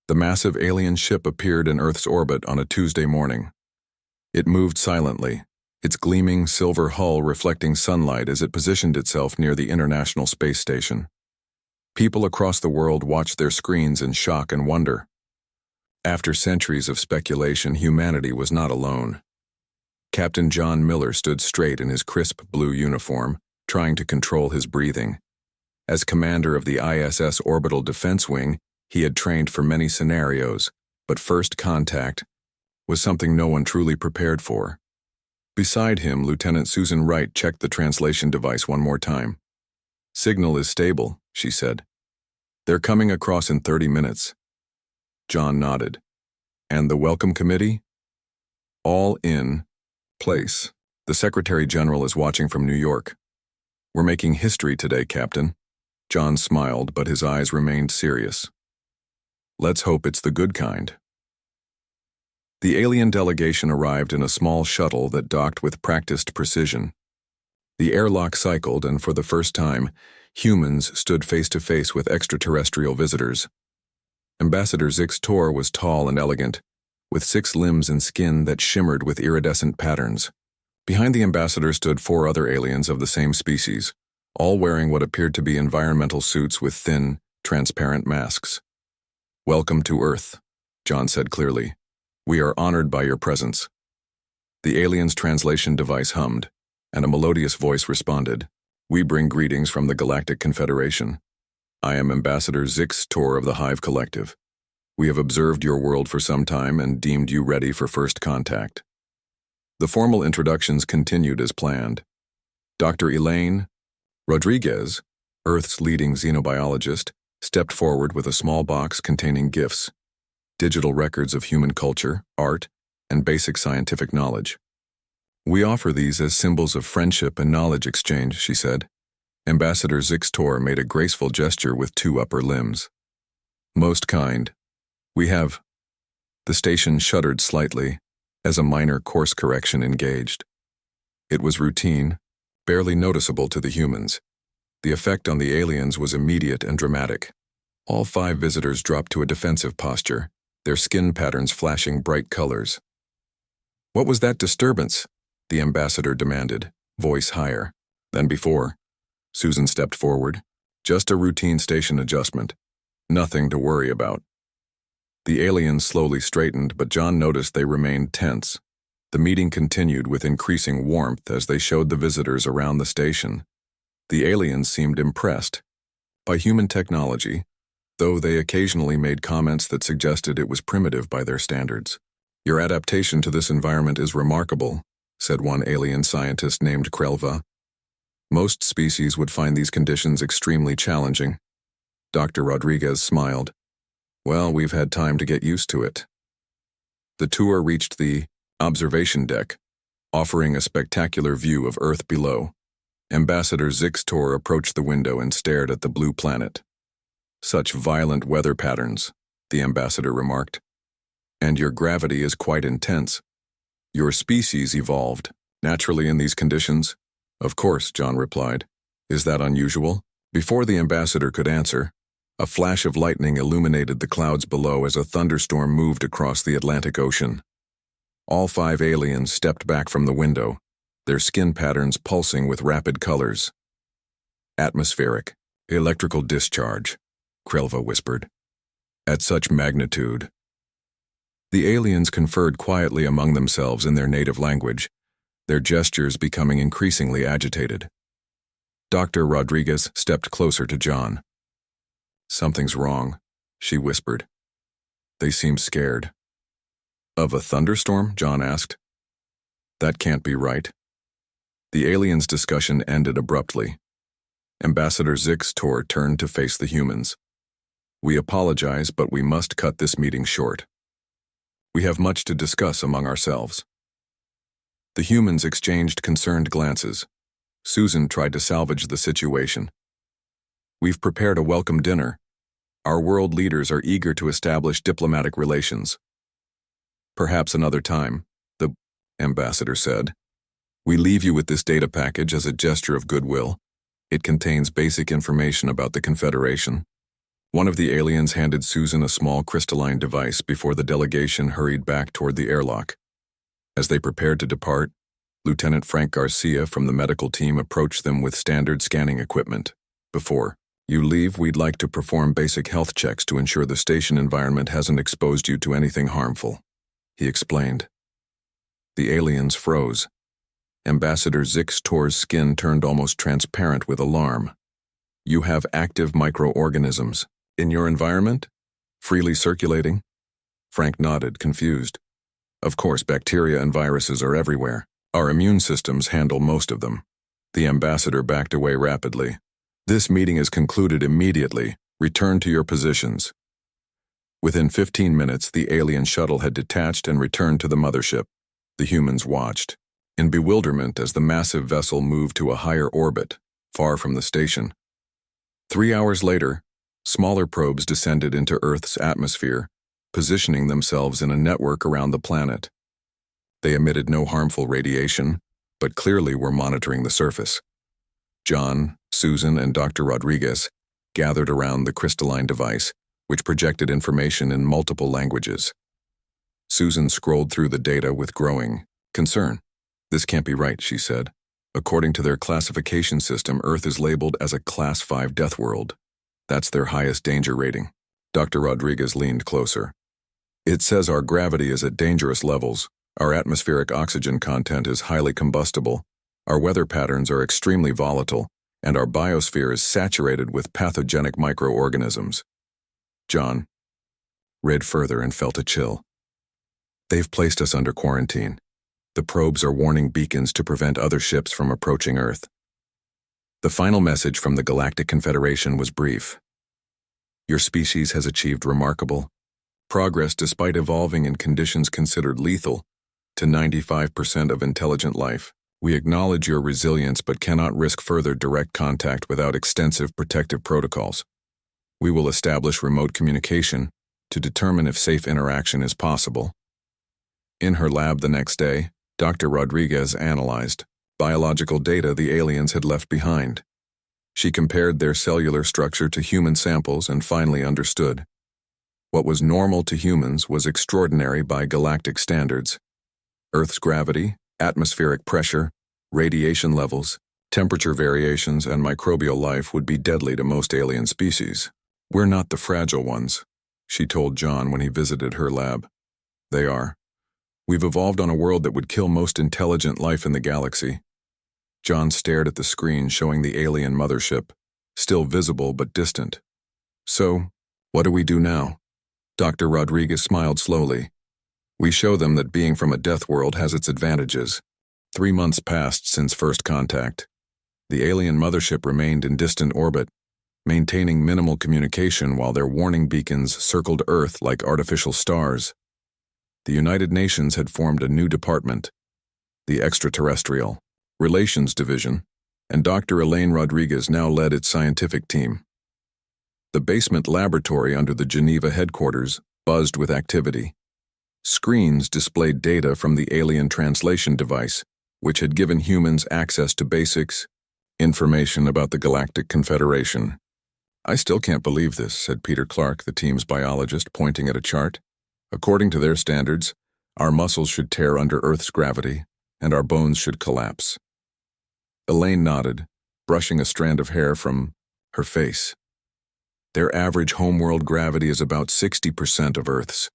The massive alien ship appeared in Earth's orbit on a Tuesday morning. It moved silently, its gleaming silver hull reflecting sunlight as it positioned itself near the International Space Station. People across the world watched their screens in shock and wonder. After centuries of speculation, humanity was not alone. Captain John Miller stood straight in his crisp blue uniform, trying to control his breathing. As commander of the ISS Orbital Defense Wing, he had trained for many scenarios, but first contact was something no one truly prepared for. Beside him, Lieutenant Susan Wright checked the translation device one more time. "Signal is stable," she said. "They're coming across in 30 minutes. John nodded. "And the welcome committee?" "All in place. The Secretary General is watching from New York." "We're making history today, Captain." John smiled, but his eyes remained serious. "Let's hope it's the good kind." The alien delegation arrived in a small shuttle that docked with practiced precision. The airlock cycled, and for the first time, humans stood face to face with extraterrestrial visitors. Ambassador Zix Tor was tall and elegant, with 6 limbs and skin that shimmered with iridescent patterns. Behind the ambassador stood 4 other aliens of the same species, all wearing what appeared to be environmental suits with thin, transparent masks. "Welcome to Earth," John said clearly. "We are honored by your presence." The alien's translation device hummed, and a melodious voice responded. "We bring greetings from the Galactic Confederation. I am Ambassador Zix Tor of the Hive Collective. We have observed your world for some time and deemed you ready for first contact." The formal introductions continued as planned. Dr. Elaine Rodriguez, Earth's leading xenobiologist, stepped forward with a small box containing gifts, digital records of human culture, art, and basic scientific knowledge. "We offer these as symbols of friendship and knowledge exchange," she said. Ambassador Zix Tor made a graceful gesture with 2 upper limbs. "Most kind. We have—" The station shuddered slightly as a minor course correction engaged. It was routine, barely noticeable to the humans. The effect on the aliens was immediate and dramatic. All 5 visitors dropped to a defensive posture, their skin patterns flashing bright colors. "What was that disturbance?" the ambassador demanded, voice higher than before. Susan stepped forward. "Just a routine station adjustment. Nothing to worry about." The aliens slowly straightened, but John noticed they remained tense. The meeting continued with increasing warmth as they showed the visitors around the station. The aliens seemed impressed by human technology, though they occasionally made comments that suggested it was primitive by their standards. "Your adaptation to this environment is remarkable," said one alien scientist named Krelva. "Most species would find these conditions extremely challenging." Dr. Rodriguez smiled. "Well, we've had time to get used to it." The tour reached the observation deck, offering a spectacular view of Earth below. Ambassador Zix Tor approached the window and stared at the blue planet. "Such violent weather patterns," the ambassador remarked. "And your gravity is quite intense. Your species evolved naturally in these conditions?" "Of course," John replied. "Is that unusual?" Before the ambassador could answer, a flash of lightning illuminated the clouds below as a thunderstorm moved across the Atlantic Ocean. All 5 aliens stepped back from the window, their skin patterns pulsing with rapid colors. "Atmospheric, electrical discharge," Krelva whispered. "At such magnitude." The aliens conferred quietly among themselves in their native language, their gestures becoming increasingly agitated. Dr. Rodriguez stepped closer to John. "Something's wrong," she whispered. "They seem scared." "Of a thunderstorm?" John asked. "That can't be right." The aliens' discussion ended abruptly. Ambassador Zix Tor turned to face the humans. "We apologize, but we must cut this meeting short. We have much to discuss among ourselves." The humans exchanged concerned glances. Susan tried to salvage the situation. "We've prepared a welcome dinner. Our world leaders are eager to establish diplomatic relations." "Perhaps another time," the ambassador said. "We leave you with this data package as a gesture of goodwill. It contains basic information about the Confederation. One of the aliens handed Susan a small crystalline device before the delegation hurried back toward the airlock. As they prepared to depart, Lieutenant Frank Garcia from the medical team approached them with standard scanning equipment. Before you leave, we'd like to perform basic health checks to ensure the station environment hasn't exposed you to anything harmful, he explained. The aliens froze. Ambassador Zix Tor's skin turned almost transparent with alarm. You have active microorganisms in your environment? Freely circulating? Frank nodded, confused. Of course, bacteria and viruses are everywhere. Our immune systems handle most of them. The ambassador backed away rapidly. This meeting is concluded immediately. Return to your positions. Within 15 minutes, the alien shuttle had detached and returned to the mothership. The humans watched, in bewilderment as the massive vessel moved to a higher orbit, far from the station. 3 hours later, smaller probes descended into Earth's atmosphere, positioning themselves in a network around the planet. They emitted no harmful radiation, but clearly were monitoring the surface. John, Susan, and Dr. Rodriguez gathered around the crystalline device, which projected information in multiple languages. Susan scrolled through the data with growing concern. This can't be right, she said. According to their classification system, Earth is labeled as a Class 5 Deathworld. That's their highest danger rating. Dr. Rodriguez leaned closer. It says our gravity is at dangerous levels, our atmospheric oxygen content is highly combustible, our weather patterns are extremely volatile, and our biosphere is saturated with pathogenic microorganisms. John read further and felt a chill. They've placed us under quarantine. The probes are warning beacons to prevent other ships from approaching Earth. The final message from the Galactic Confederation was brief. Your species has achieved remarkable progress despite evolving in conditions considered lethal to 95% of intelligent life. We acknowledge your resilience but cannot risk further direct contact without extensive protective protocols. We will establish remote communication to determine if safe interaction is possible. In her lab the next day, Dr. Rodriguez analyzed biological data the aliens had left behind. She compared their cellular structure to human samples and finally understood. What was normal to humans was extraordinary by galactic standards. Earth's gravity, atmospheric pressure, radiation levels, temperature variations, and microbial life would be deadly to most alien species. We're not the fragile ones, she told John when he visited her lab. They are. We've evolved on a world that would kill most intelligent life in the galaxy. John stared at the screen showing the alien mothership, still visible but distant. So, what do we do now? Dr. Rodriguez smiled slowly. We show them that being from a death world has its advantages. 3 months passed since first contact. The alien mothership remained in distant orbit, maintaining minimal communication while their warning beacons circled Earth like artificial stars. The United Nations had formed a new department, the Extraterrestrial Relations Division, and Dr. Elaine Rodriguez now led its scientific team. The basement laboratory under the Geneva headquarters buzzed with activity. Screens displayed data from the alien translation device, which had given humans access to basics information about the Galactic Confederation. I still can't believe this, said Peter Clark, the team's biologist, pointing at a chart. According to their standards, our muscles should tear under Earth's gravity, and our bones should collapse. Elaine nodded, brushing a strand of hair from her face. Their average homeworld gravity is about 60% of Earth's.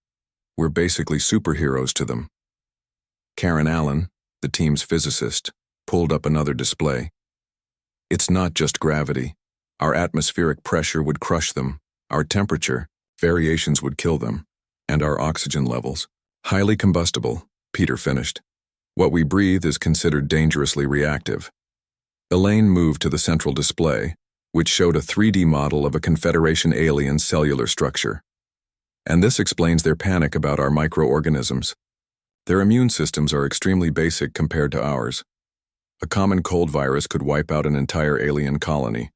We're basically superheroes to them. Karen Allen, the team's physicist, pulled up another display. It's not just gravity. Our atmospheric pressure would crush them, our temperature, variations would kill them, and our oxygen levels. Highly combustible, Peter finished. What we breathe is considered dangerously reactive. Elaine moved to the central display, which showed a 3D model of a Confederation alien's cellular structure. And this explains their panic about our microorganisms. Their immune systems are extremely basic compared to ours. A common cold virus could wipe out an entire alien colony.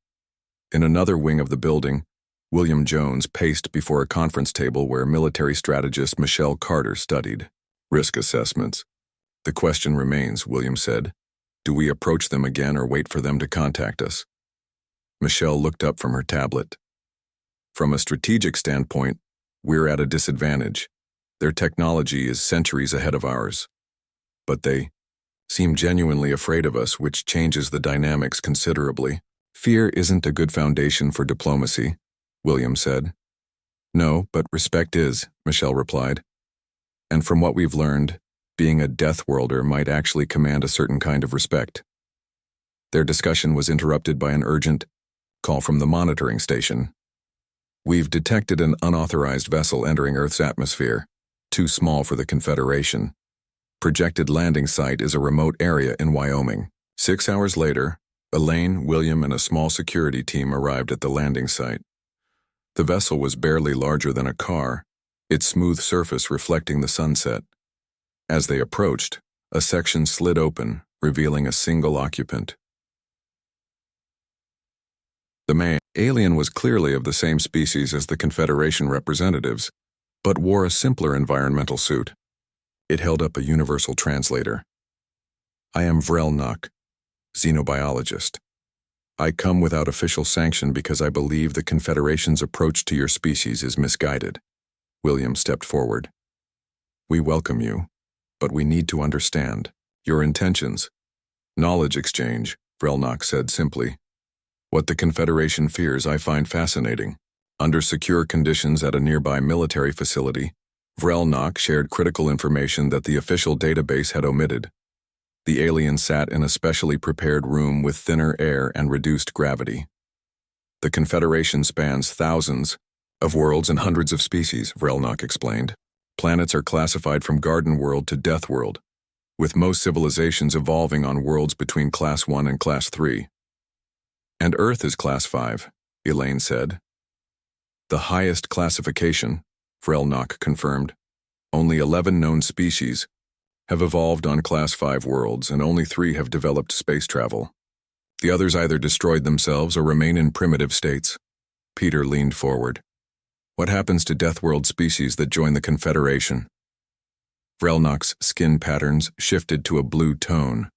In another wing of the building, William Jones paced before a conference table where military strategist Michelle Carter studied risk assessments. The question remains, William said. Do we approach them again or wait for them to contact us? Michelle looked up from her tablet. From a strategic standpoint, we're at a disadvantage. Their technology is centuries ahead of ours. But they seem genuinely afraid of us, which changes the dynamics considerably. Fear isn't a good foundation for diplomacy, William said. No, but respect is, Michelle replied. And from what we've learned, being a Deathworlder might actually command a certain kind of respect. Their discussion was interrupted by an urgent call from the monitoring station. We've detected an unauthorized vessel entering Earth's atmosphere, too small for the Confederation. Projected landing site is a remote area in Wyoming. 6 hours later, Elaine, William, and a small security team arrived at the landing site. The vessel was barely larger than a car, its smooth surface reflecting the sunset. As they approached, a section slid open, revealing a single occupant. The alien was clearly of the same species as the Confederation representatives, but wore a simpler environmental suit. It held up a universal translator. I am Vrelnak, xenobiologist. I come without official sanction because I believe the Confederation's approach to your species is misguided. William stepped forward. We welcome you, but we need to understand your intentions. Knowledge exchange, Vrelnak said simply. What the Confederation fears I find fascinating. Under secure conditions at a nearby military facility, Vrelnak shared critical information that the official database had omitted. The alien sat in a specially prepared room with thinner air and reduced gravity. The Confederation spans thousands of worlds and hundreds of species, Vrelnak explained. Planets are classified from Garden World to Deathworld, with most civilizations evolving on worlds between Class 1 and Class 3. And Earth is Class 5, Elaine said. The highest classification, Vrelnak confirmed. Only 11 known species have evolved on Class 5 worlds, and only 3 have developed space travel. The others either destroyed themselves or remain in primitive states. Peter leaned forward. What happens to Deathworld species that join the Confederation? Vrelnak's skin patterns shifted to a blue tone.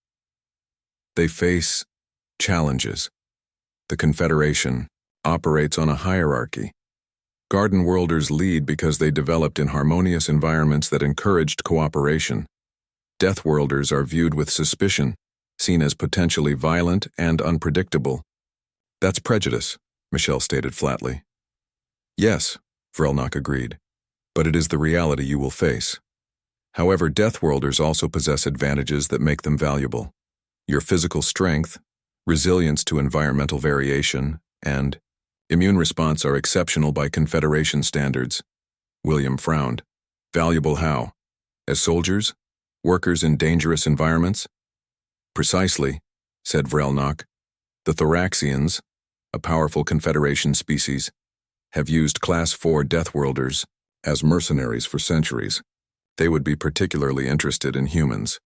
They face challenges. The Confederation operates on a hierarchy. Garden Worlders lead because they developed in harmonious environments that encouraged cooperation. Deathworlders are viewed with suspicion, seen as potentially violent and unpredictable. That's prejudice, Michelle stated flatly. Yes, Vrelnak agreed, but it is the reality you will face. However, Deathworlders also possess advantages that make them valuable. Your physical strength, resilience to environmental variation, and immune response are exceptional by Confederation standards. William frowned. Valuable how? As soldiers? Workers in dangerous environments? Precisely, said Vrelnak. The Thoraxians, a powerful Confederation species, have used Class 4 Deathworlders as mercenaries for centuries. They would be particularly interested in humans.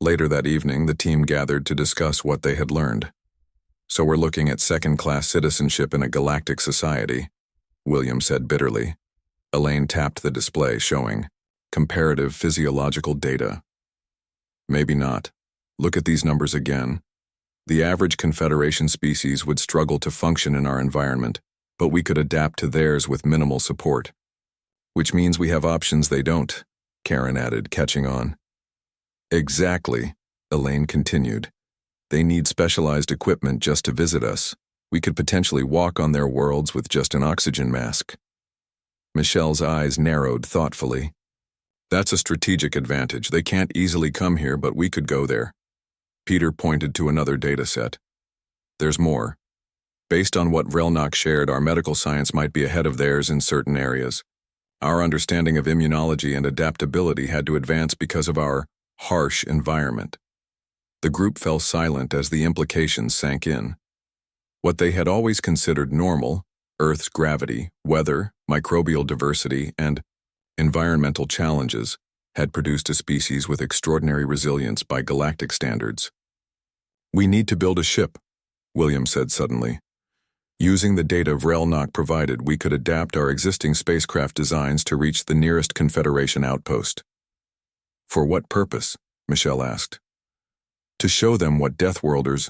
Later that evening, the team gathered to discuss what they had learned. So we're looking at second-class citizenship in a galactic society, William said bitterly. Elaine tapped the display showing comparative physiological data. Maybe not. Look at these numbers again. The average Confederation species would struggle to function in our environment, but we could adapt to theirs with minimal support. Which means we have options they don't, Karen added, catching on. Exactly, Elaine continued. They need specialized equipment just to visit us. We could potentially walk on their worlds with just an oxygen mask. Michelle's eyes narrowed thoughtfully. That's a strategic advantage. They can't easily come here, but we could go there. Peter pointed to another data set. There's more. Based on what Vrelnak shared, our medical science might be ahead of theirs in certain areas. Our understanding of immunology and adaptability had to advance because of our harsh environment. The group fell silent as the implications sank in. What they had always considered normal, Earth's gravity, weather, microbial diversity, and environmental challenges, had produced a species with extraordinary resilience by galactic standards. We need to build a ship, William said suddenly. Using the data Vrelnak provided, we could adapt our existing spacecraft designs to reach the nearest Confederation outpost. For what purpose? Michelle asked. To show them what Deathworlders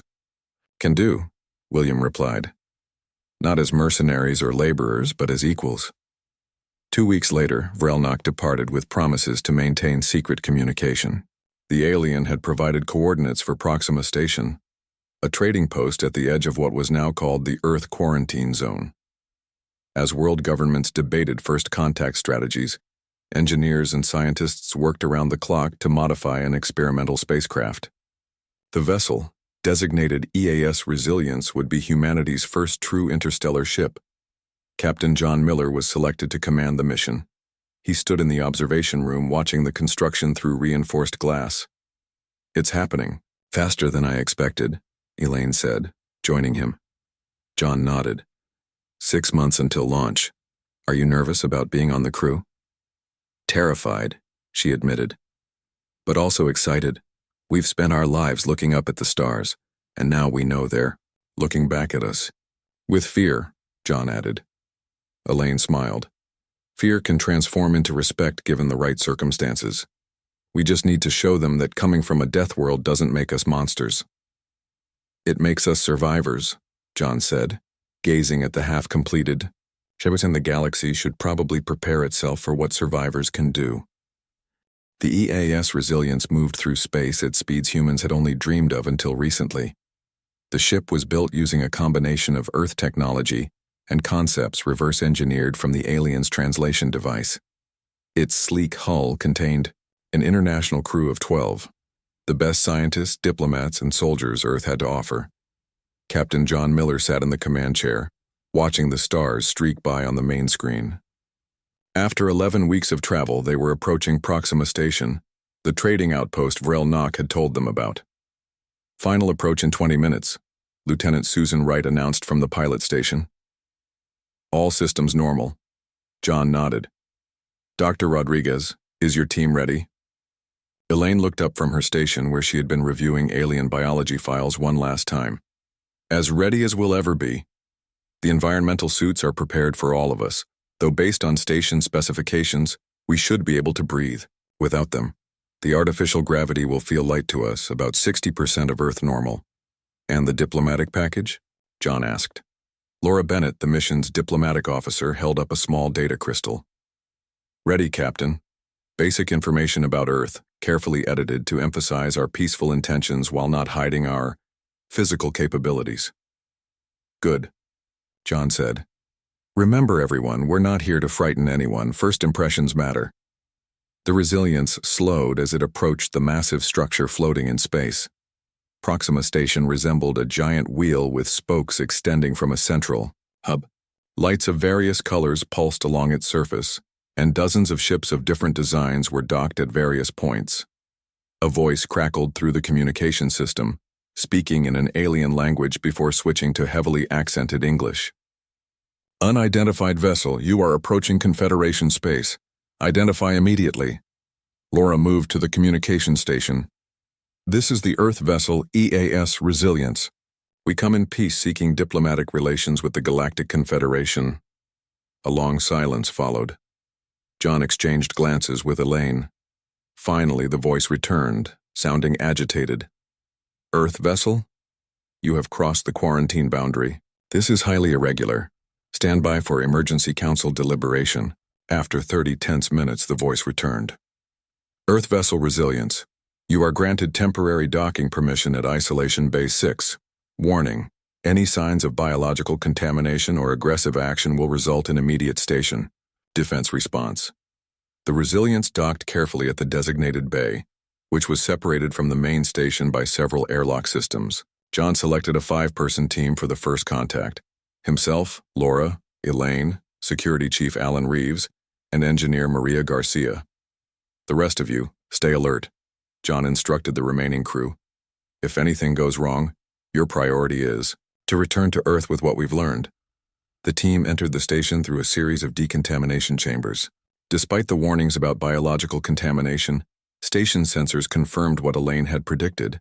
can do, William replied. not as mercenaries or laborers, but as equals. 2 weeks later, Vrelnok departed with promises to maintain secret communication. The alien had provided coordinates for Proxima Station, a trading post at the edge of what was now called the Earth Quarantine Zone. As world governments debated first contact strategies, engineers and scientists worked around the clock to modify an experimental spacecraft. The vessel, designated EAS Resilience, would be humanity's first true interstellar ship. Captain John Miller was selected to command the mission. He stood in the observation room watching the construction through reinforced glass. "It's happening, faster than I expected," Elaine said, joining him. John nodded. 6 months until launch. Are you nervous about being on the crew? Terrified, she admitted. But also excited. We've spent our lives looking up at the stars, and now we know they're looking back at us. With fear, John added. Elaine smiled. Fear can transform into respect given the right circumstances. We just need to show them that coming from a death world doesn't make us monsters. It makes us survivors, John said, gazing at the half-completed. Ships in the galaxy should probably prepare itself for what survivors can do. The EAS Resilience moved through space at speeds humans had only dreamed of until recently. The ship was built using a combination of Earth technology and concepts reverse-engineered from the alien's translation device. Its sleek hull contained an international crew of 12, the best scientists, diplomats, and soldiers Earth had to offer. Captain John Miller sat in the command chair, watching the stars streak by on the main screen. After 11 weeks of travel, they were approaching Proxima Station, the trading outpost Vrelnok had told them about. Final approach in 20 minutes, Lieutenant Susan Wright announced from the pilot station. All systems normal. John nodded. Dr. Rodriguez, is your team ready? Elaine looked up from her station where she had been reviewing alien biology files one last time. As ready as we'll ever be. The environmental suits are prepared for all of us, though based on station specifications, we should be able to breathe. Without them, the artificial gravity will feel light to us, about 60% of Earth normal. And the diplomatic package? John asked. Laura Bennett, the mission's diplomatic officer, held up a small data crystal. Ready, Captain. Basic information about Earth, carefully edited to emphasize our peaceful intentions while not hiding our physical capabilities. Good, John said. Remember, everyone, we're not here to frighten anyone. First impressions matter. The Resilience slowed as it approached the massive structure floating in space. Proxima Station resembled a giant wheel with spokes extending from a central hub. Lights of various colors pulsed along its surface, and dozens of ships of different designs were docked at various points. A voice crackled through the communication system, speaking in an alien language before switching to heavily accented English. Unidentified vessel, you are approaching Confederation space. Identify immediately. Laura moved to the communication station. This is the Earth vessel EAS Resilience. We come in peace seeking diplomatic relations with the Galactic Confederation. A long silence followed. John exchanged glances with Elaine. Finally, the voice returned, sounding agitated. Earth vessel? You have crossed the quarantine boundary. This is highly irregular. Stand by for emergency council deliberation. After 30 tense minutes, the voice returned. Earth vessel Resilience. You are granted temporary docking permission at Isolation Base 6. Warning, any signs of biological contamination or aggressive action will result in immediate station. Defense response. The Resilience docked carefully at the designated bay, which was separated from the main station by several airlock systems. John selected a 5-person team for the first contact. Himself, Laura, Elaine, Security Chief Alan Reeves, and Engineer Maria Garcia. The rest of you, stay alert. John instructed the remaining crew. If anything goes wrong, your priority is to return to Earth with what we've learned. The team entered the station through a series of decontamination chambers. Despite the warnings about biological contamination, station sensors confirmed what Elaine had predicted.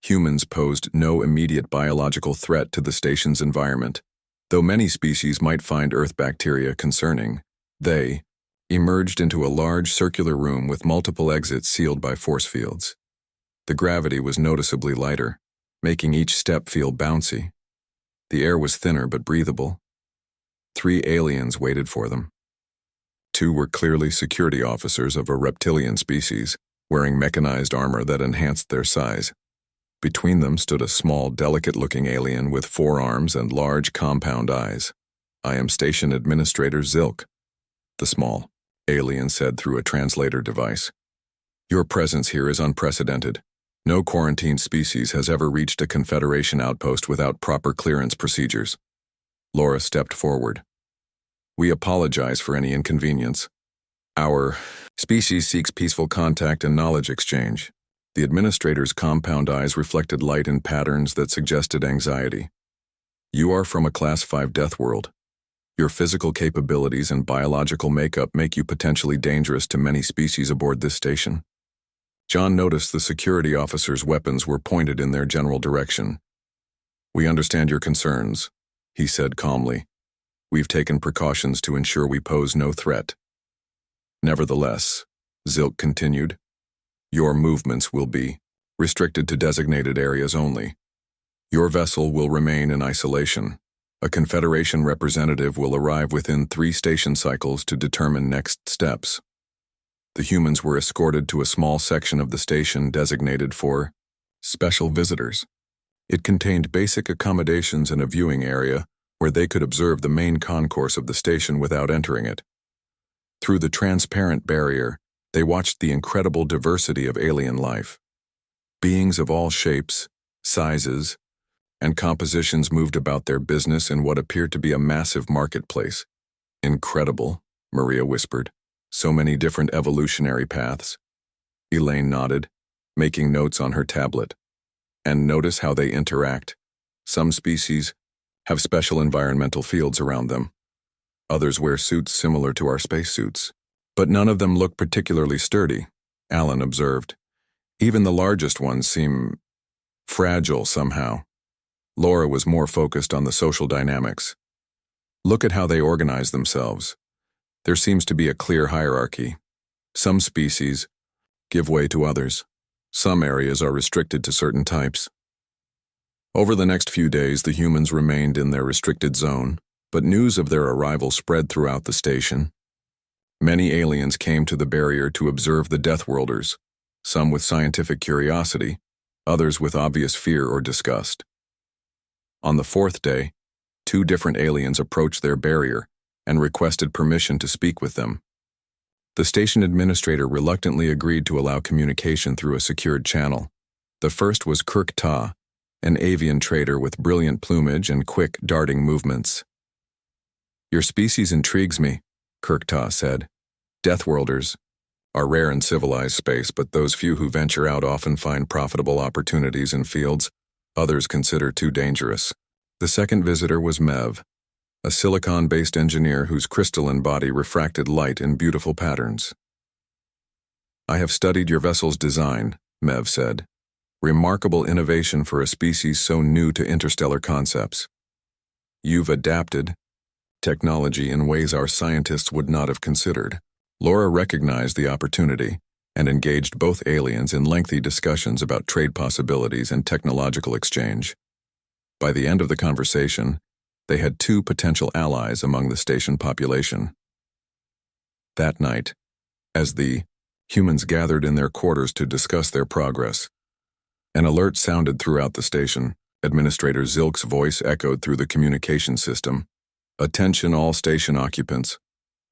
Humans posed no immediate biological threat to the station's environment. Though many species might find Earth bacteria concerning, they emerged into a large circular room with multiple exits sealed by force fields. The gravity was noticeably lighter, making each step feel bouncy. The air was thinner but breathable, 3 aliens waited for them. 2 were clearly security officers of a reptilian species, wearing mechanized armor that enhanced their size. Between them stood a small, delicate-looking alien with 4 arms and large, compound eyes. "I am Station Administrator Zilk," the small alien said through a translator device. "Your presence here is unprecedented. No quarantined species has ever reached a Confederation outpost without proper clearance procedures." Laura stepped forward. "We apologize for any inconvenience. Our species seeks peaceful contact and knowledge exchange." The administrator's compound eyes reflected light in patterns that suggested anxiety. "You are from a Class 5 Deathworld. Your physical capabilities and biological makeup make you potentially dangerous to many species aboard this station." John noticed the security officers' weapons were pointed in their general direction. "We understand your concerns," he said calmly. "We've taken precautions to ensure we pose no threat." "Nevertheless," Zilk continued, "your movements will be restricted to designated areas only. Your vessel will remain in isolation. A Confederation representative will arrive within 3 station cycles to determine next steps." The humans were escorted to a small section of the station designated for special visitors. It contained basic accommodations and a viewing area where they could observe the main concourse of the station without entering it. Through the transparent barrier, they watched the incredible diversity of alien life. Beings of all shapes, sizes, and compositions moved about their business in what appeared to be a massive marketplace. "Incredible," Maria whispered. "So many different evolutionary paths." Elaine nodded, making notes on her tablet. "And notice how they interact. Some species have special environmental fields around them. Others wear suits similar to our spacesuits. But none of them look particularly sturdy," Alan observed. "Even the largest ones seem fragile somehow." Laura was more focused on the social dynamics. "Look at how they organize themselves. There seems to be a clear hierarchy. Some species give way to others. Some areas are restricted to certain types." Over the next few days, the humans remained in their restricted zone, but news of their arrival spread throughout the station. Many aliens came to the barrier to observe the Deathworlders, some with scientific curiosity, others with obvious fear or disgust. On the 4th day, 2 different aliens approached their barrier and requested permission to speak with them. The station administrator reluctantly agreed to allow communication through a secured channel. The first was Kirk Ta, an avian trader with brilliant plumage and quick, darting movements. "Your species intrigues me," Kirk Ta said. "Deathworlders are rare in civilized space, but those few who venture out often find profitable opportunities in fields others consider too dangerous." The second visitor was Mev, a silicon-based engineer whose crystalline body refracted light in beautiful patterns. "I have studied your vessel's design," Mev said. "Remarkable innovation for a species so new to interstellar concepts. You've adapted technology in ways our scientists would not have considered." Laura recognized the opportunity and engaged both aliens in lengthy discussions about trade possibilities and technological exchange. By the end of the conversation, they had 2 potential allies among the station population. That night, as the humans gathered in their quarters to discuss their progress, an alert sounded throughout the station. Administrator Zilk's voice echoed through the communication system. "Attention all station occupants.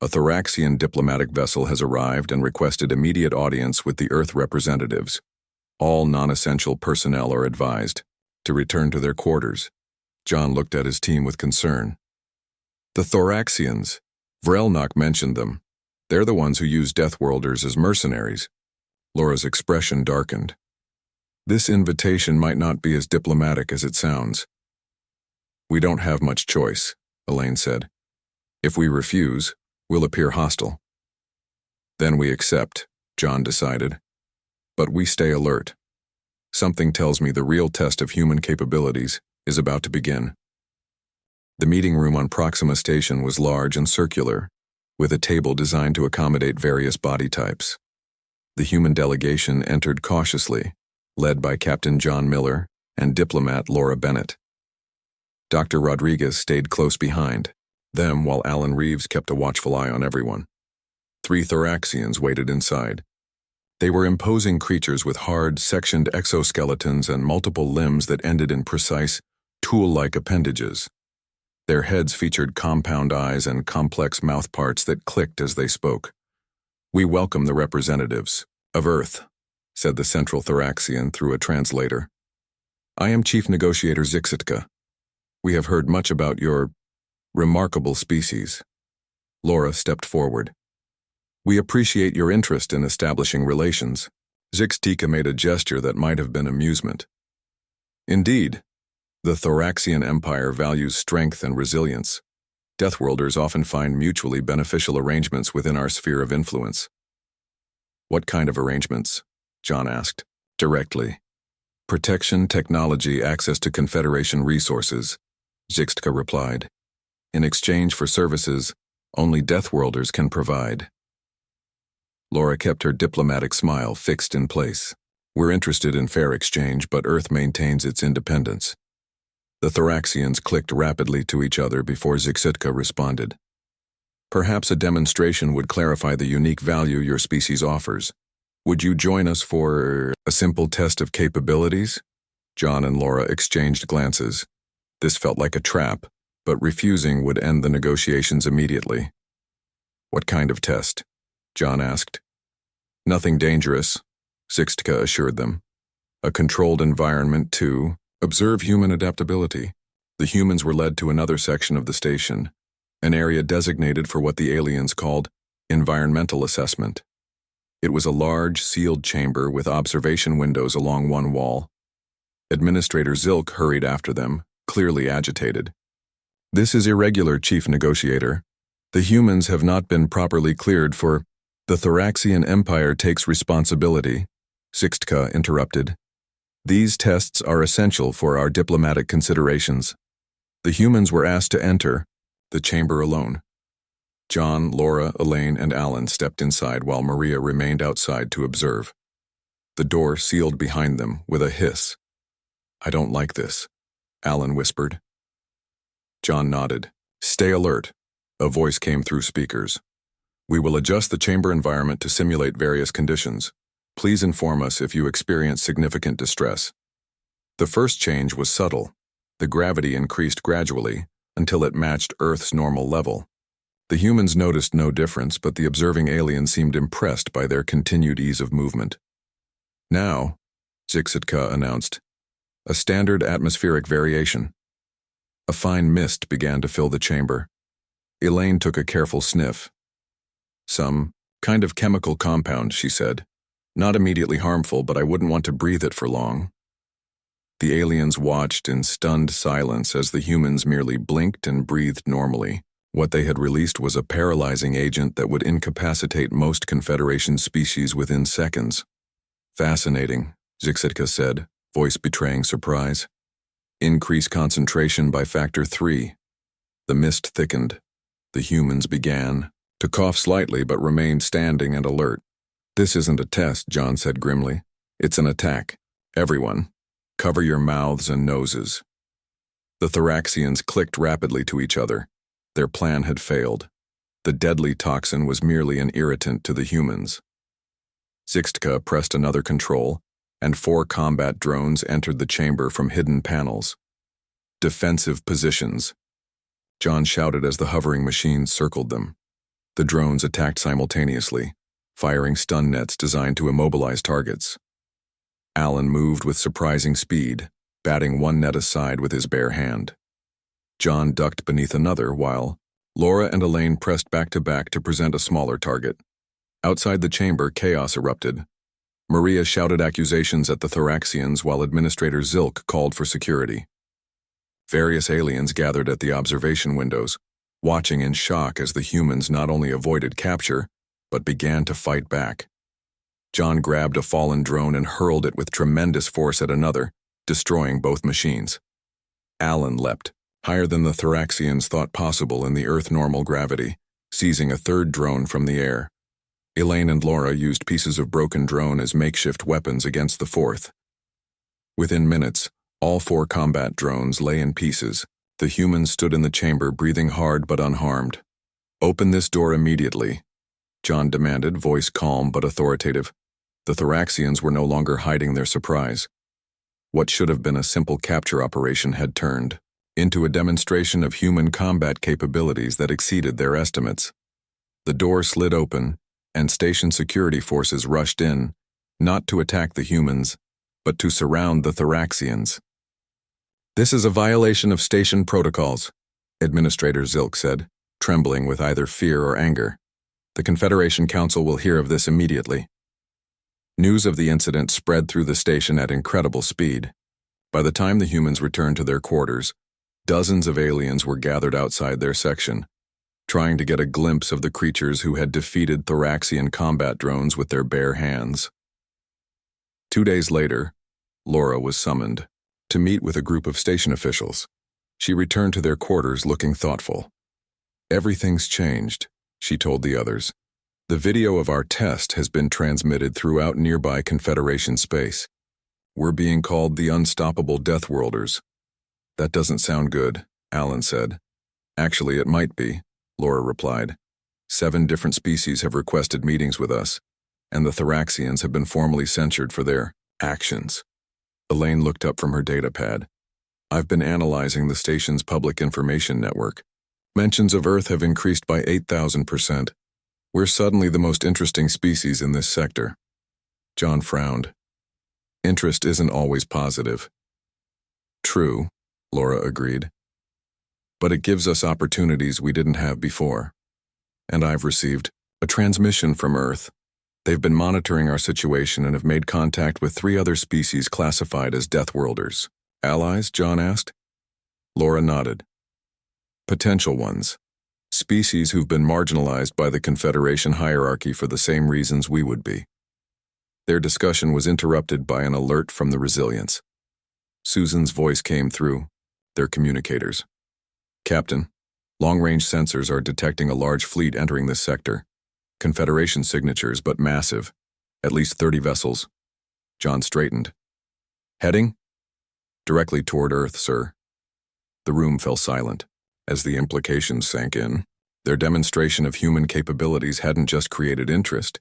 A Thoraxian diplomatic vessel has arrived and requested immediate audience with the Earth representatives. All non-essential personnel are advised to return to their quarters." John looked at his team with concern. "The Thoraxians. Vrelnok mentioned them. They're the ones who use Deathworlders as mercenaries." Laura's expression darkened. "This invitation might not be as diplomatic as it sounds." "We don't have much choice," Elaine said. "If we refuse, we'll appear hostile." "Then we accept," John decided. "But we stay alert. Something tells me the real test of human capabilities is about to begin." The meeting room on Proxima Station was large and circular, with a table designed to accommodate various body types. The human delegation entered cautiously, led by Captain John Miller and diplomat Laura Bennett. Dr. Rodriguez stayed close behind, them while Alan Reeves kept a watchful eye on everyone. 3 Thoraxians waited inside. They were imposing creatures with hard, sectioned exoskeletons and multiple limbs that ended in precise, tool-like appendages. Their heads featured compound eyes and complex mouthparts that clicked as they spoke. "We welcome the representatives of Earth," said the Central Thoraxian through a translator. "I am Chief Negotiator Zixitka. We have heard much about your remarkable species." Laura stepped forward. "We appreciate your interest in establishing relations." Zixitka made a gesture that might have been amusement. "Indeed, the Thoraxian Empire values strength and resilience. Deathworlders often find mutually beneficial arrangements within our sphere of influence." "What kind of arrangements?" John asked. "Directly. Protection, technology, access to Confederation resources," Zixitka replied. "In exchange for services only Deathworlders can provide." Laura kept her diplomatic smile fixed in place. "We're interested in fair exchange, but Earth maintains its independence." The Thoraxians clicked rapidly to each other before Zixitka responded. "Perhaps a demonstration would clarify the unique value your species offers. Would you join us for a simple test of capabilities?" John and Laura exchanged glances. This felt like a trap, but refusing would end the negotiations immediately. "What kind of test?" John asked. "Nothing dangerous," Zixitka assured them. "A controlled environment to observe human adaptability." The humans were led to another section of the station, an area designated for what the aliens called environmental assessment. It was a large, sealed chamber with observation windows along one wall. Administrator Zilk hurried after them, clearly agitated. "This is irregular, Chief Negotiator. The humans have not been properly cleared for—" "The Thoraxian Empire takes responsibility," Zixitka interrupted. "These tests are essential for our diplomatic considerations. The humans were asked to enter the chamber alone." John, Laura, Elaine, and Alan stepped inside while Maria remained outside to observe. The door sealed behind them with a hiss. "I don't like this," Alan whispered. John nodded. "Stay alert," a voice came through speakers. "We will adjust the chamber environment to simulate various conditions. Please inform us if you experience significant distress." The first change was subtle. The gravity increased gradually until it matched Earth's normal level. The humans noticed no difference, but the observing aliens seemed impressed by their continued ease of movement. "Now," Zixitka announced, "a standard atmospheric variation." A fine mist began to fill the chamber. Elaine took a careful sniff. "Some kind of chemical compound," she said. "Not immediately harmful, but I wouldn't want to breathe it for long." The aliens watched in stunned silence as the humans merely blinked and breathed normally. What they had released was a paralyzing agent that would incapacitate most Confederation species within seconds. "Fascinating," Zixitka said, voice betraying surprise. "Increase concentration by factor 3. The mist thickened. The humans began to cough slightly but remained standing and alert. "This isn't a test," John said grimly. "It's an attack. Everyone, cover your mouths and noses." The Thoraxians clicked rapidly to each other. Their plan had failed. The deadly toxin was merely an irritant to the humans. Zixitka pressed another control, and 4 combat drones entered the chamber from hidden panels. "Defensive positions," John shouted as the hovering machines circled them. The drones attacked simultaneously, firing stun nets designed to immobilize targets. Alan moved with surprising speed, batting one net aside with his bare hand. John ducked beneath another while Laura and Elaine pressed back to present a smaller target. Outside the chamber, chaos erupted. Maria shouted accusations at the Thoraxians while Administrator Zilk called for security. Various aliens gathered at the observation windows, watching in shock as the humans not only avoided capture, but began to fight back. John grabbed a fallen drone and hurled it with tremendous force at another, destroying both machines. Alan leapt, higher than the Thoraxians thought possible in the Earth-normal gravity, seizing a third drone from the air. Elaine and Laura used pieces of broken drone as makeshift weapons against the fourth. Within minutes, all 4 combat drones lay in pieces, The humans stood in the chamber, breathing hard but unharmed. "Open this door immediately," John demanded, voice calm but authoritative. The Thoraxians were no longer hiding their surprise. What should have been a simple capture operation had turned into a demonstration of human combat capabilities that exceeded their estimates. The door slid open, and station security forces rushed in, not to attack the humans, but to surround the Thoraxians. "This is a violation of station protocols," Administrator Zilk said, trembling with either fear or anger. "The Confederation Council will hear of this immediately." News of the incident spread through the station at incredible speed. By the time the humans returned to their quarters, dozens of aliens were gathered outside their section, trying to get a glimpse of the creatures who had defeated Thoraxian combat drones with their bare hands. 2 days later, Laura was summoned to meet with a group of station officials. She returned to their quarters looking thoughtful. "Everything's changed," she told the others. "The video of our test has been transmitted throughout nearby Confederation space. We're being called the Unstoppable Deathworlders." "That doesn't sound good," Alan said. "Actually, it might be," Laura replied. 7 different species have requested meetings with us, and the Thoraxians have been formally censured for their actions. Elaine looked up from her datapad. "I've been analyzing the station's public information network. Mentions of Earth have increased by 8,000%. We're suddenly the most interesting species in this sector." John frowned. "Interest isn't always positive." "True," Laura agreed. "But it gives us opportunities we didn't have before. And I've received a transmission from Earth. They've been monitoring our situation and have made contact with 3 other species classified as Deathworlders." "Allies?" John asked. Laura nodded. "Potential ones. Species who've been marginalized by the Confederation hierarchy for the same reasons we would be." Their discussion was interrupted by an alert from the Resilience. Susan's voice came through their communicators. "Captain, long-range sensors are detecting a large fleet entering this sector. Confederation signatures, but massive. At least 30 vessels." John straightened. "Heading?" "Directly toward Earth, sir." The room fell silent as the implications sank in. Their demonstration of human capabilities hadn't just created interest,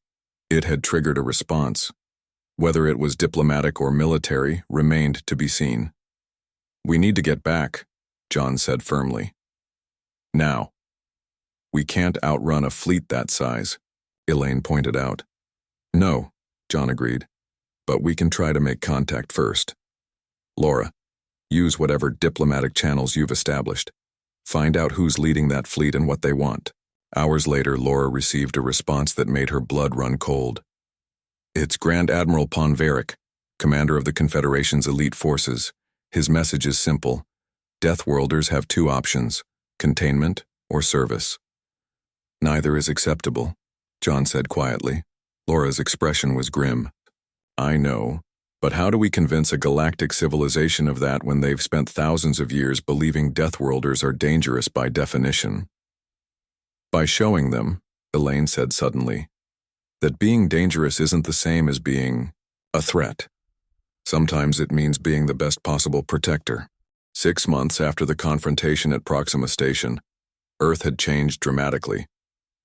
it had triggered a response. Whether it was diplomatic or military remained to be seen. "We need to get back," John said firmly. "Now." "We can't outrun a fleet that size," Elaine pointed out. "No," John agreed, "but we can try to make contact first. Laura, use whatever diplomatic channels you've established. Find out who's leading that fleet and what they want." Hours later, Laura received a response that made her blood run cold. "It's Grand Admiral Ponveric, commander of the Confederation's elite forces. His message is simple. Deathworlders have 2 options, containment or service." "Neither is acceptable," John said quietly. Laura's expression was grim. "I know. But how do we convince a galactic civilization of that when they've spent thousands of years believing Deathworlders are dangerous by definition?" "By showing them," Elaine said suddenly, "that being dangerous isn't the same as being a threat. Sometimes it means being the best possible protector." 6 months after the confrontation at Proxima Station, Earth had changed dramatically.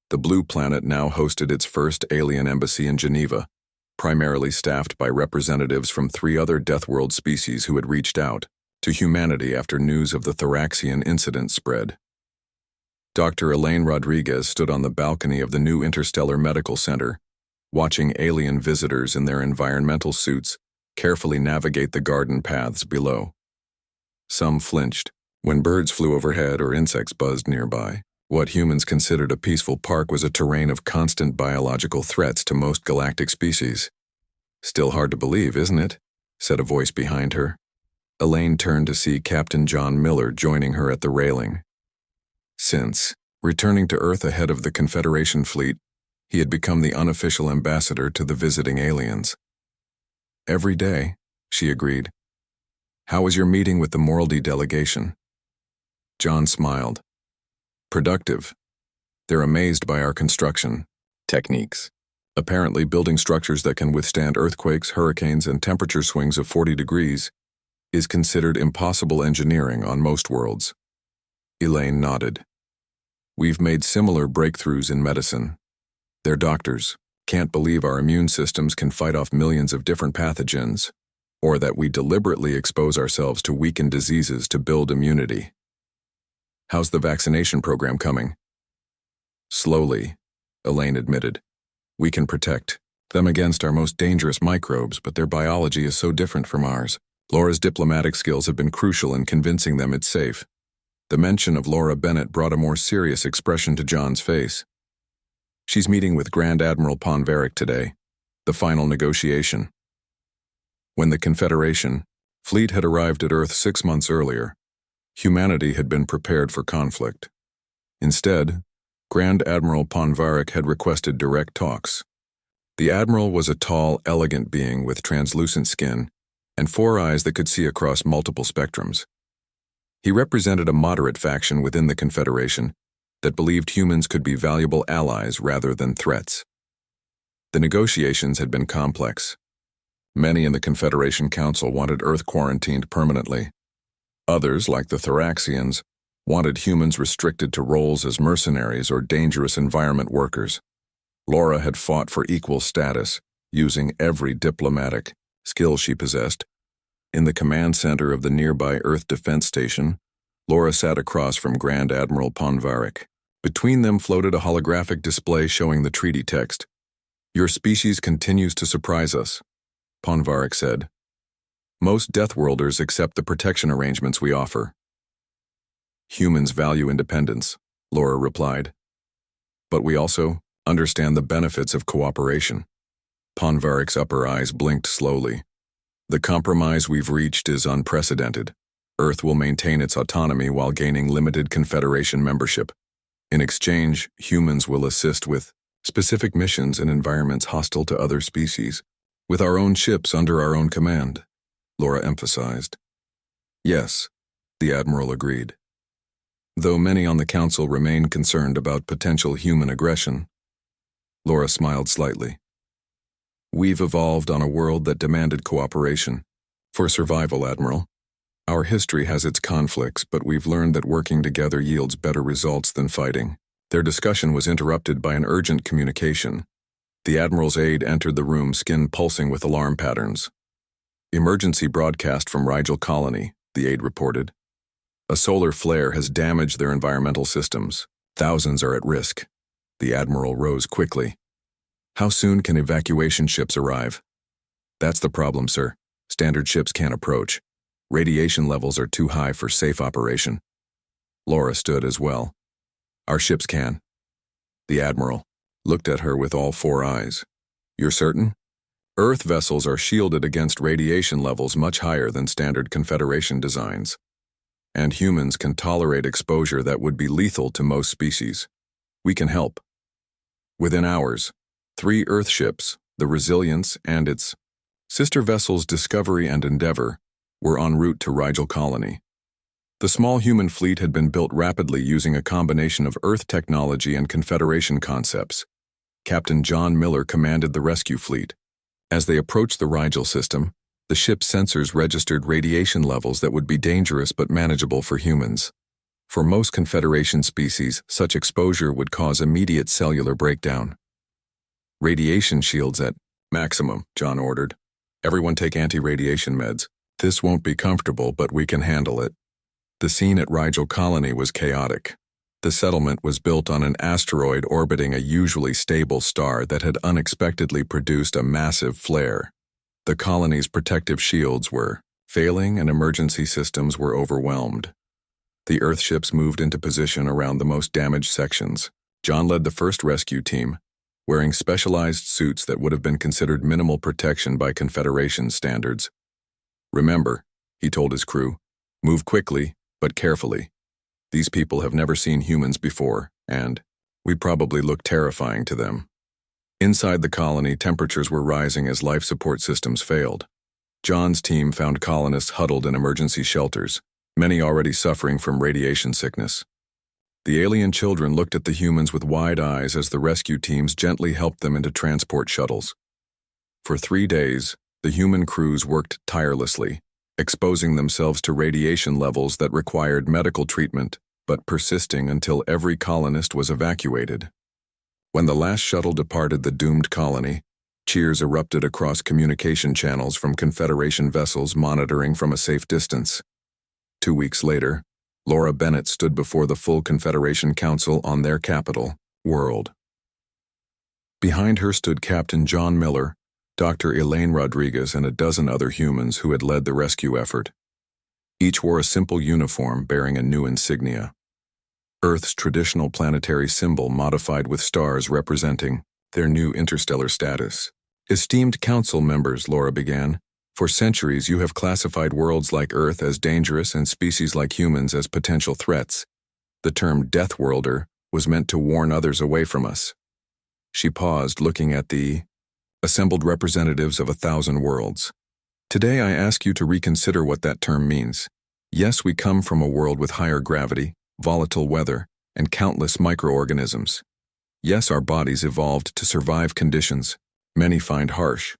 The Blue Planet now hosted its first alien embassy in Geneva, primarily staffed by representatives from 3 other Deathworld species who had reached out to humanity after news of the Thoraxian incident spread. Dr. Elaine Rodriguez stood on the balcony of the new Interstellar Medical Center, watching alien visitors in their environmental suits carefully navigate the garden paths below. Some flinched when birds flew overhead or insects buzzed nearby. What humans considered a peaceful park was a terrain of constant biological threats to most galactic species. "Still hard to believe, isn't it?" said a voice behind her. Elaine turned to see Captain John Miller joining her at the railing. Since returning to Earth ahead of the Confederation fleet, he had become the unofficial ambassador to the visiting aliens. "Every day," she agreed. "How was your meeting with the Morality delegation?" John smiled. "Productive. They're amazed by our construction techniques. Apparently, building structures that can withstand earthquakes, hurricanes, and temperature swings of 40 degrees is considered impossible engineering on most worlds. Elaine nodded. We've made similar breakthroughs in medicine. Their doctors can't believe our immune systems can fight off millions of different pathogens, or that we deliberately expose ourselves to weakened diseases to build immunity. How's the vaccination program coming? Slowly, Elaine admitted. We can protect them against our most dangerous microbes, but their biology is so different from ours. Laura's diplomatic skills have been crucial in convincing them it's safe. The mention of Laura Bennett brought a more serious expression to John's face. She's meeting with Grand Admiral Ponveric today, the final negotiation. When the Confederation fleet had arrived at Earth 6 months earlier, humanity had been prepared for conflict. Instead, Grand Admiral Ponveric had requested direct talks. The Admiral was a tall, elegant being with translucent skin and 4 eyes that could see across multiple spectrums. He represented a moderate faction within the Confederation that believed humans could be valuable allies rather than threats. The negotiations had been complex. Many in the Confederation Council wanted Earth quarantined permanently. Others, like the Thoraxians, wanted humans restricted to roles as mercenaries or dangerous environment workers. Laura had fought for equal status, using every diplomatic skill she possessed. In the command center of the nearby Earth Defense Station, Laura sat across from Grand Admiral Ponveric. Between them floated a holographic display showing the treaty text. "Your species continues to surprise us," Ponveric said. "Most Deathworlders accept the protection arrangements we offer." "Humans value independence," Laura replied. "But we also understand the benefits of cooperation." Ponveric's upper eyes blinked slowly. "The compromise we've reached is unprecedented. Earth will maintain its autonomy while gaining limited Confederation membership. In exchange, humans will assist with specific missions in environments hostile to other species, with our own ships under our own command," Laura emphasized. "Yes," the Admiral agreed. Though many on the Council remain concerned about potential human aggression, Laura smiled slightly. "We've evolved on a world that demanded cooperation. For survival, Admiral. Our history has its conflicts, but we've learned that working together yields better results than fighting." Their discussion was interrupted by an urgent communication. The Admiral's aide entered the room, skin pulsing with alarm patterns. "Emergency broadcast from Rigel Colony," the aide reported. "A solar flare has damaged their environmental systems. Thousands are at risk." The Admiral rose quickly. "How soon can evacuation ships arrive?" "That's the problem, sir. Standard ships can't approach. Radiation levels are too high for safe operation." Laura stood as well. "Our ships can." The Admiral looked at her with all 4 eyes. "You're certain? Earth vessels are shielded against radiation levels much higher than standard Confederation designs. And humans can tolerate exposure that would be lethal to most species. We can help." Within hours, 3 Earth ships, the Resilience and its sister vessels Discovery and Endeavor, were en route to Rigel Colony. The small human fleet had been built rapidly using a combination of Earth technology and Confederation concepts. Captain John Miller commanded the rescue fleet. As they approached the Rigel system, the ship's sensors registered radiation levels that would be dangerous but manageable for humans. For most Confederation species, such exposure would cause immediate cellular breakdown. "Radiation shields at maximum," John ordered. "Everyone take anti-radiation meds. This won't be comfortable, but we can handle it." The scene at Rigel Colony was chaotic. The settlement was built on an asteroid orbiting a usually stable star that had unexpectedly produced a massive flare. The colony's protective shields were failing and emergency systems were overwhelmed. The Earthships moved into position around the most damaged sections. John led the first rescue team, wearing specialized suits that would have been considered minimal protection by Confederation standards. "Remember," he told his crew, "move quickly, but carefully. These people have never seen humans before, and we probably look terrifying to them." Inside the colony, temperatures were rising as life support systems failed. John's team found colonists huddled in emergency shelters, many already suffering from radiation sickness. The alien children looked at the humans with wide eyes as the rescue teams gently helped them into transport shuttles. For 3 days, the human crews worked tirelessly, exposing themselves to radiation levels that required medical treatment but persisting until every colonist was evacuated. When the last shuttle departed the doomed colony, cheers erupted across communication channels from Confederation vessels monitoring from a safe distance. 2 weeks later, Laura Bennett stood before the full Confederation Council on their capital, World. Behind her stood Captain John Miller, Dr. Elaine Rodriguez, and a dozen other humans who had led the rescue effort. Each wore a simple uniform bearing a new insignia. Earth's traditional planetary symbol modified with stars representing their new interstellar status. Esteemed council members, Laura began, for centuries you have classified worlds like Earth as dangerous and species like humans as potential threats. The term Deathworlder was meant to warn others away from us. She paused, looking at the assembled representatives of 1,000 worlds. Today I ask you to reconsider what that term means. Yes, we come from a world with higher gravity, volatile weather, and countless microorganisms. Yes, our bodies evolved to survive conditions many find harsh.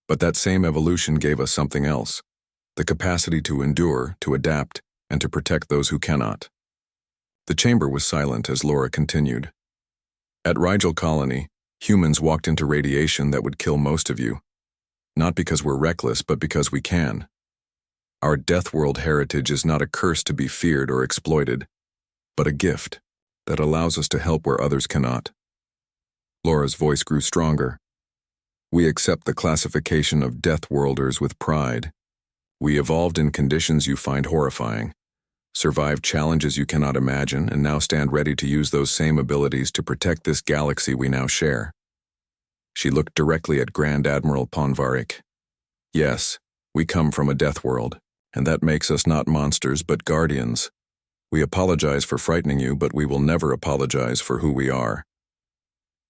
But that same evolution gave us something else, the capacity to endure, to adapt, and to protect those who cannot. The chamber was silent as Laura continued. At Rigel Colony, humans walked into radiation that would kill most of you. Not because we're reckless, but because we can. Our Deathworld heritage is not a curse to be feared or exploited, but a gift that allows us to help where others cannot. Laura's voice grew stronger. We accept the classification of Deathworlders with pride. We evolved in conditions you find horrifying, survived challenges you cannot imagine, and now stand ready to use those same abilities to protect this galaxy we now share. She looked directly at Grand Admiral Ponvarik. Yes, we come from a Deathworld, and that makes us not monsters but guardians. We apologize for frightening you, but we will never apologize for who we are.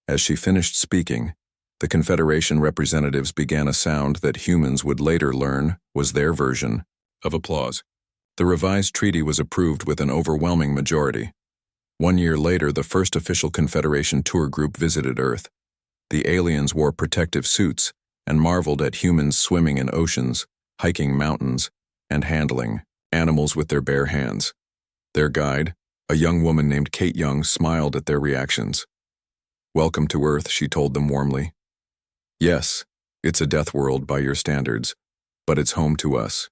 As she finished speaking, the Confederation representatives began a sound that humans would later learn was their version of applause. The revised treaty was approved with an overwhelming majority. 1 year later, the first official Confederation tour group visited Earth. The aliens wore protective suits and marveled at humans swimming in oceans, hiking mountains, and handling animals with their bare hands. Their guide, a young woman named Kate Young, smiled at their reactions. "Welcome to Earth," she told them warmly. "Yes, it's a death world by your standards, but it's home to us.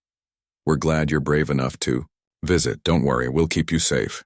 We're glad you're brave enough to visit. Don't worry, we'll keep you safe."